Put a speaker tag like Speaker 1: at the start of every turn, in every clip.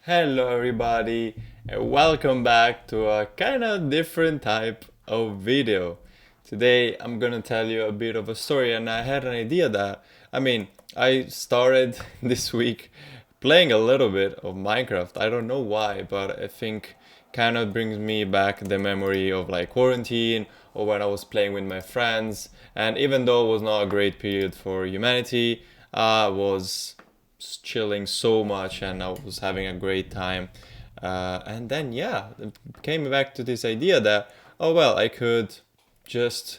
Speaker 1: Hello everybody and welcome back to a kind of different type of video. Today I'm gonna tell you a bit of a story, and I had an idea that, I started this week playing a little bit of Minecraft. I don't know why, but I think kind of brings me back the memory of like quarantine or when I was playing with my friends. And even though it was not a great period for humanity, I was chilling so much and I was having a great time. And then, yeah, it came back to this idea that, oh, well, I could just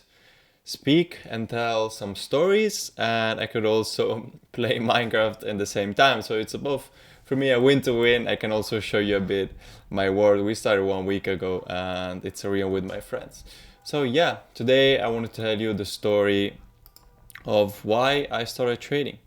Speaker 1: speak and tell some stories, and I could also play Minecraft in the same time. So it's both for me a win to win. I can also show you a bit my world. We started 1 week ago, and it's a real with my friends. So yeah, today I want to tell you the story of why I started trading,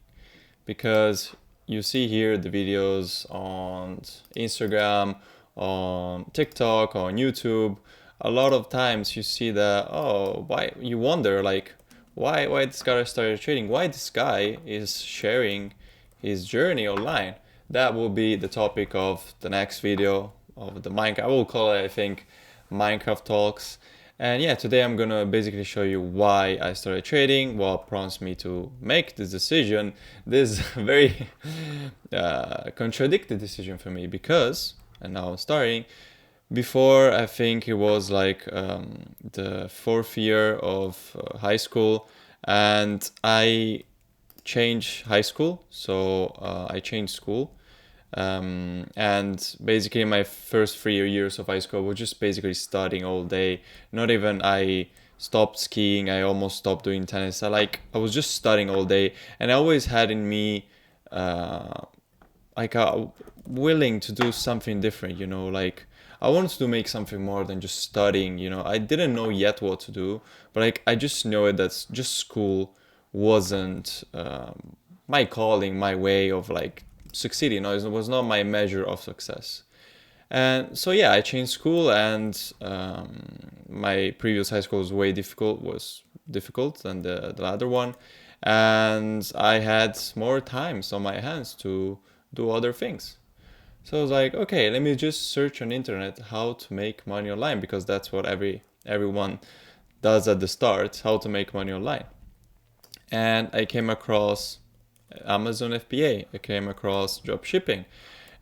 Speaker 1: because you see here the videos on Instagram, on TikTok, on YouTube. A lot of times you see that, oh, why you wonder like why this guy started trading, why this guy is sharing his journey online. That will be the topic of the next video of the Minecraft. I will call it, I think, Minecraft Talks. And yeah, today I'm gonna basically show you why I started trading, what prompts me to make this decision. This very contradicted decision for me because, and now I'm starting, before I think it was like the fourth year of high school, and I changed high school, so I changed school. And basically my first 3 years of high school I was just basically studying all day. Not even I stopped skiing, I almost stopped doing tennis. I was just studying all day, and I always had in me uh, like a willing to do something different, like I wanted to make something more than just studying. I didn't know yet what to do, but like I just know it that just school wasn't my calling, my way of like succeeding. It was not my measure of success. And so yeah, I changed school, and my previous high school was difficult than the other one, and I had more times on my hands to do other things. So I was like, okay, let me just search on internet how to make money online, because that's what everyone does at the start, how to make money online. And I came across Amazon FBA. I came across drop shipping.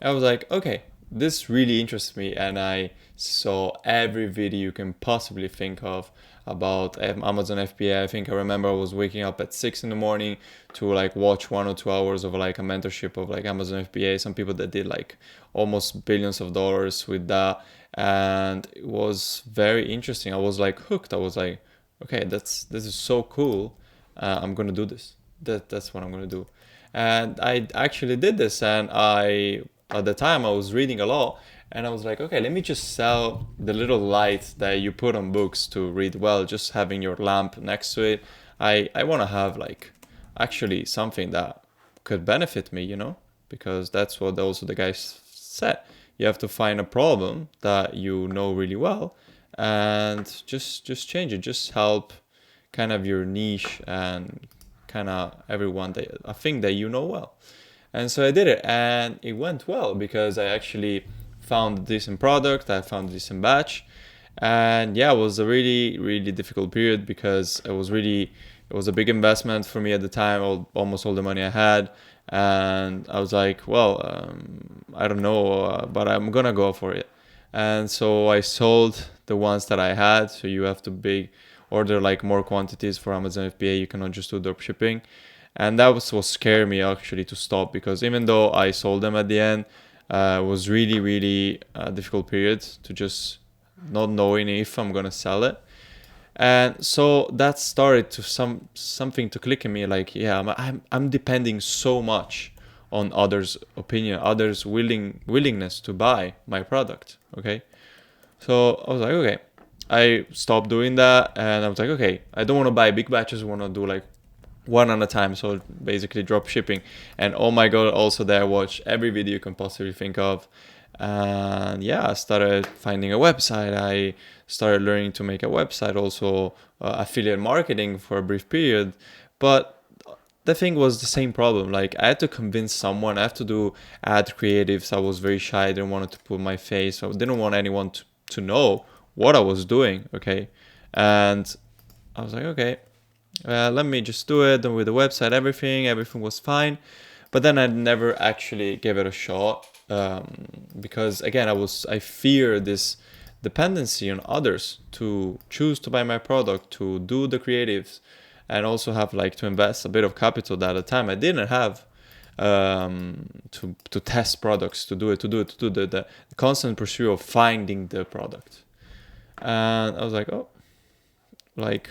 Speaker 1: I was like, okay, this really interests me, and I saw every video you can possibly think of about Amazon FBA. I think I remember I was waking up at 6 in the morning to like watch 1 or 2 hours of like a mentorship of like Amazon FBA. Some people that did like almost billions of dollars with that, and it was very interesting. I was like hooked. I was like, okay, this is so cool. I'm gonna do this. That's what I'm gonna do. And I actually did this, and I at the time I was reading a lot, and I was like, okay, let me just sell the little light that you put on books to read well, just having your lamp next to it. I want to have like actually something that could benefit me, because that's what also the guys said. You have to find a problem that you know really well, and just change it, just help kind of your niche and kind of everyone that I think that you know well. And so I did it, and it went well because I actually found a decent product, I found a decent batch. And yeah, it was a really really difficult period because it was a big investment for me at the time, almost all the money I had. And I was like, well, I don't know, but I'm gonna go for it. And so I sold the ones that I had. So you have to big order like more quantities for Amazon FBA. You cannot just do drop shipping. And that was what scared me actually to stop, because even though I sold them at the end, it was really really a difficult period to just not knowing if I'm gonna sell it. And so that started to something to click in me, like, yeah, I'm depending so much on others' opinion, others' willingness to buy my product. Okay, so I was like, okay, I stopped doing that, and I was like, okay, I don't want to buy big batches. I want to do like one at a time. So basically drop shipping. And oh my god, also there I watched every video you can possibly think of. And yeah, I started finding a website. I started learning to make a website, also affiliate marketing for a brief period. But the thing was the same problem. Like I had to convince someone. I have to do ad creatives. I was very shy. I didn't want to put my face. I didn't want anyone to know what I was doing. Okay, and I was like, okay, let me just do it. And with the website, everything was fine. But then I never actually gave it a shot, because again, I fear this dependency on others to choose to buy my product, to do the creatives, and also have like to invest a bit of capital that at the time I didn't have, to test products, to do the constant pursuit of finding the product. And I was like, oh, like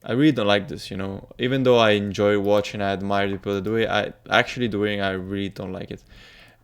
Speaker 1: I really don't like this, you know. Even though I enjoy watching, I admire people that do it, I really don't like it.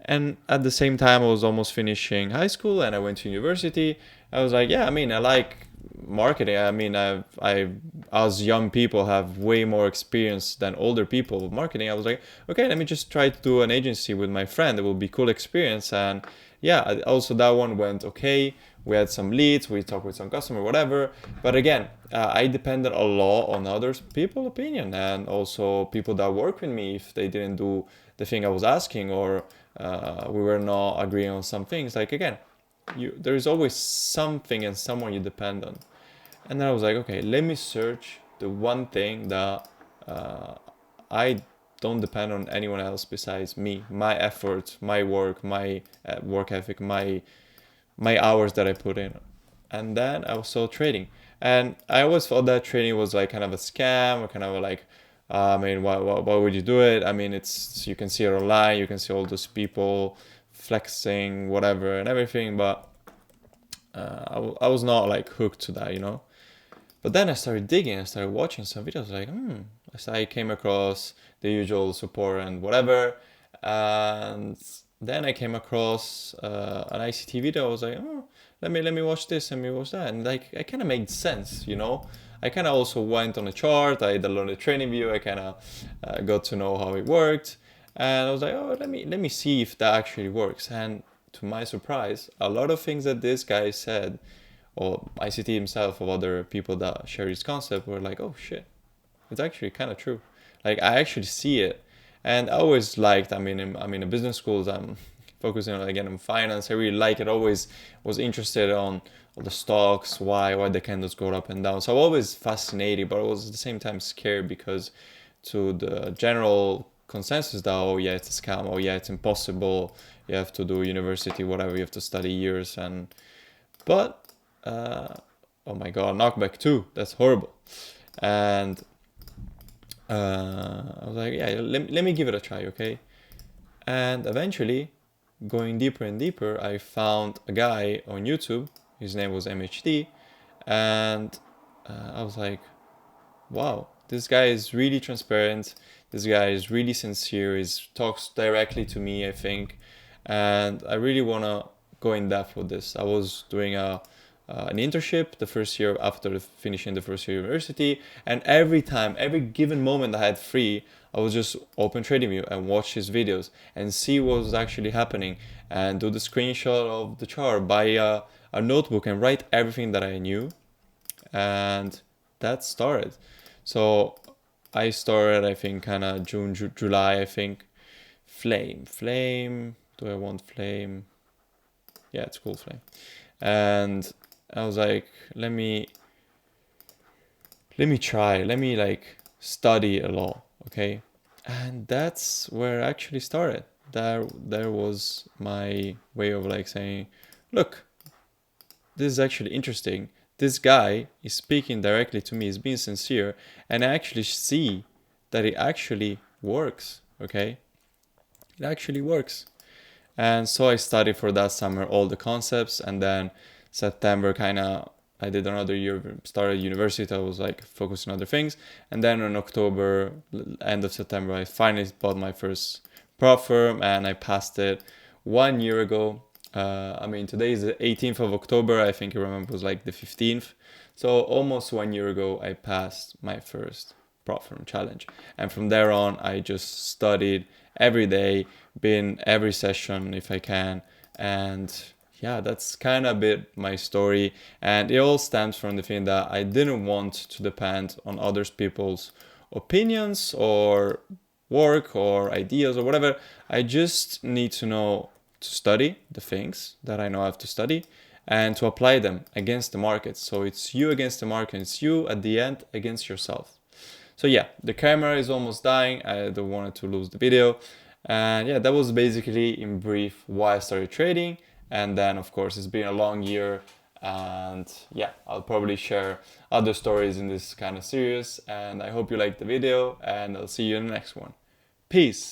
Speaker 1: And at the same time, I was almost finishing high school and I went to university. I was like, yeah, I mean, I like marketing. I mean, as young people have way more experience than older people with marketing. I was like, okay, let me just try to do an agency with my friend. It will be cool experience. And yeah, also that one went okay. We had some leads, we talked with some customer, whatever. But again, I depended a lot on others people opinion, and also people that work with me if they didn't do the thing I was asking, or we were not agreeing on some things. Like again, there is always something and someone you depend on. And then I was like, okay, let me search the one thing that I don't depend on anyone else besides me, my effort, my work, my work ethic, my hours that I put in. And then I saw trading. And I always thought that trading was like kind of a scam, or kind of like, I mean, why would you do it? I mean, you can see it online, you can see all those people flexing, whatever, and everything. But I was not like hooked to that, you know. But then I started digging, I started watching some videos, like, I came across the usual support and whatever. And then I came across an ICT video. I was like, oh, let me watch this, let me watch that. And like, it kind of made sense, you know. I kind of also went on a chart, I downloaded TradingView, I kind of got to know how it worked. And I was like, oh, let me see if that actually works. And to my surprise, a lot of things that this guy said, or ICT himself, or other people that share his concept, were like, oh shit, it's actually kind of true. Like I actually see it. And I always liked, I'm in a business schools, I'm focusing on, again, on finance. I really like it, always was interested on the stocks, why the candles go up and down. So I'm always fascinated, but I was at the same time scared, because to the general consensus that, oh yeah, it's a scam, oh yeah, it's impossible, you have to do university, whatever, you have to study years. But oh my god, knockback 2, that's horrible. And I was like, yeah, let me give it a try, okay? And eventually, going deeper and deeper, I found a guy on YouTube, his name was MHD, and I was like, wow, this guy is really transparent, this guy is really sincere, he talks directly to me, I think, and I really want to go in depth with this. I was doing an internship the first year after finishing the first year of university, and every given moment I had free, I would just open TradingView and watch his videos and see what was actually happening, and do the screenshot of the chart, buy a notebook and write everything that I knew. And that started. So I started, I think, kind of June, July, I think. Flame. Do I want Flame? Yeah, it's called Flame. And I was like, let me try, let me like study a lot, okay? And that's where I actually started. There was my way of like saying, look, this is actually interesting. This guy is speaking directly to me, is being sincere, and I actually see that it actually works, okay? It actually works. And so I studied for that summer all the concepts, and then September I did another year, started university, I was like focused on other things. And then in October, end of September, I finally bought my first prop firm, and I passed it 1 year ago. Today is the 18th of October, I think I remember it was like the 15th. So almost 1 year ago, I passed my first prop firm challenge. And from there on, I just studied every day, been every session if I can. And yeah, that's kind of a bit my story. And it all stems from the thing that I didn't want to depend on other people's opinions or work or ideas or whatever. I just need to know to study the things that I know I have to study and to apply them against the market. So it's you against the market. It's you at the end against yourself. So yeah, the camera is almost dying. I don't want to lose the video. And yeah, that was basically in brief why I started trading. And then of course it's been a long year, and yeah, I'll probably share other stories in this kind of series. And I hope you liked the video, and I'll see you in the next one. Peace.